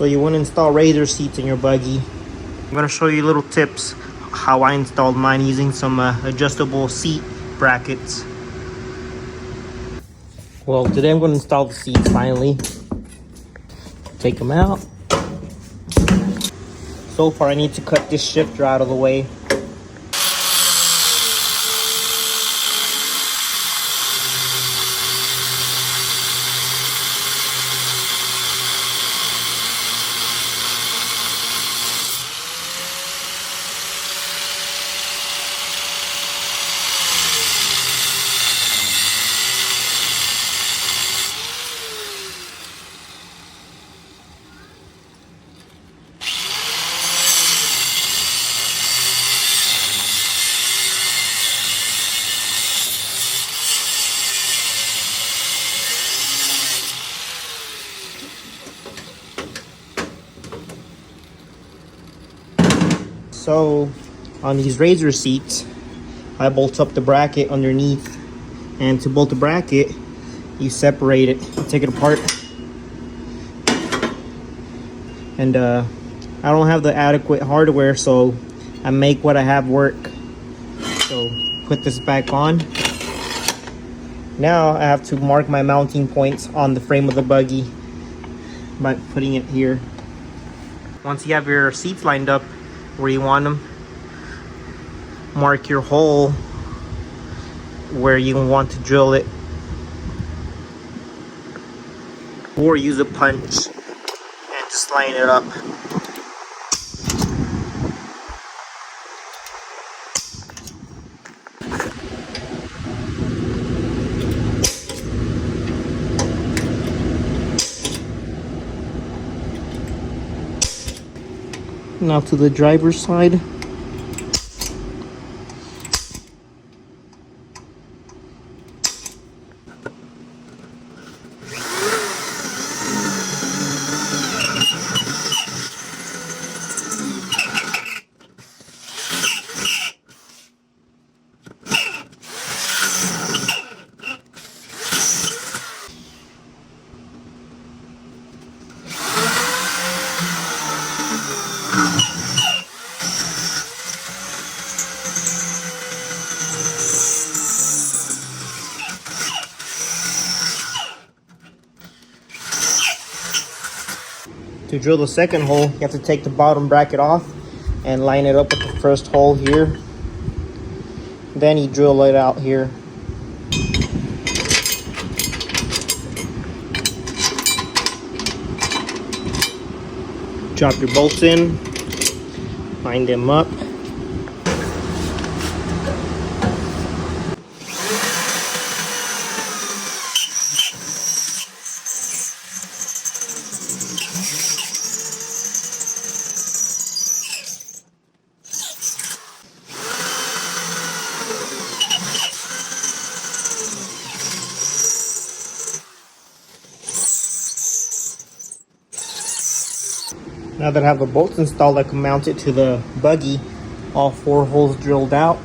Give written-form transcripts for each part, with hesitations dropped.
So you want to install RZR seats in your buggy. I'm going to show you little tips how I installed mine using some adjustable seat brackets. Well, today I'm going to install the seats finally. Take them out. So far I need to cut this shifter out of the way. So on these RZR seats, I bolt up the bracket underneath, and to bolt the bracket, you separate it, you take it apart. And I don't have the adequate hardware, so I make what I have work. So put this back on. Now I have to mark my mounting points on the frame of the buggy by putting it here. Once you have your seats lined up where you want them, mark your hole where you want to drill it, or use a punch and just line it up. Now to the driver's side. To drill the second hole, you have to take the bottom bracket off and line it up with the first hole here. Then you drill it out here. Drop your bolts in, line them up. Now that I have the bolts installed, I can mount it to the buggy, all 4 holes drilled out.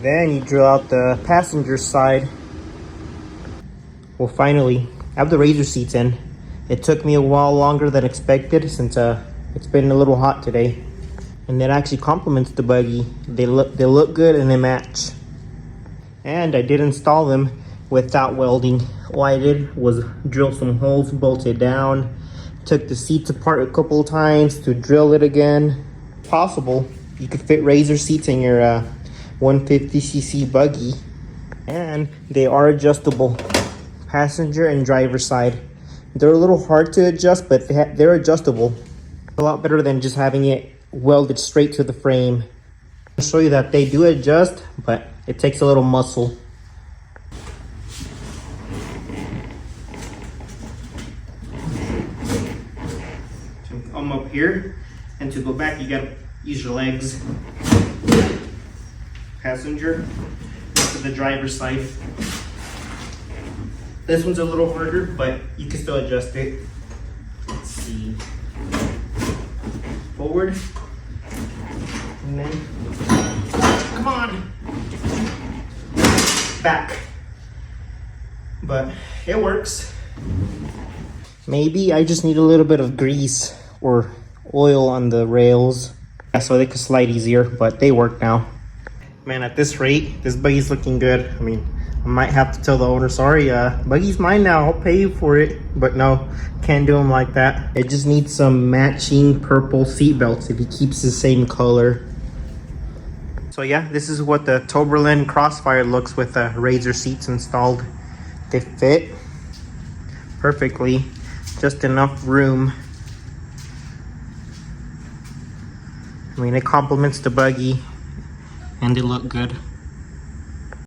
Then you drill out the passenger side. Well, finally, I have the RZR seats in. It took me a while longer than expected since it's been a little hot today. And it actually complements the buggy. They look good and they match. And I did install them without welding. All I did was drill some holes, bolt it down, took the seats apart a couple of times to drill it again. If possible, you could fit RZR seats in your 150cc buggy, and they are adjustable, passenger and driver side. They're a little hard to adjust, but they're adjustable. A lot better than just having it welded straight to the frame. I'll show you that they do adjust, but it takes a little muscle. To come up here, and to go back you gotta use your legs. passenger to the driver's side. This one's a little harder, but you can still adjust it. Let's see. Forward. And then, come on. Back. But it works. Maybe I just need a little bit of grease or oil on the rails. Yeah, so they could slide easier, but they work now. Man, at this rate, this buggy's looking good. I mean, I might have to tell the owner, sorry, buggy's mine now, I'll pay you for it. But no, can't do him like that. It just needs some matching purple seat belts if he keeps the same color. So yeah, this is what the Tomberlin Crossfire looks with the RZR seats installed. They fit perfectly, just enough room. I mean, it complements the buggy and they look good.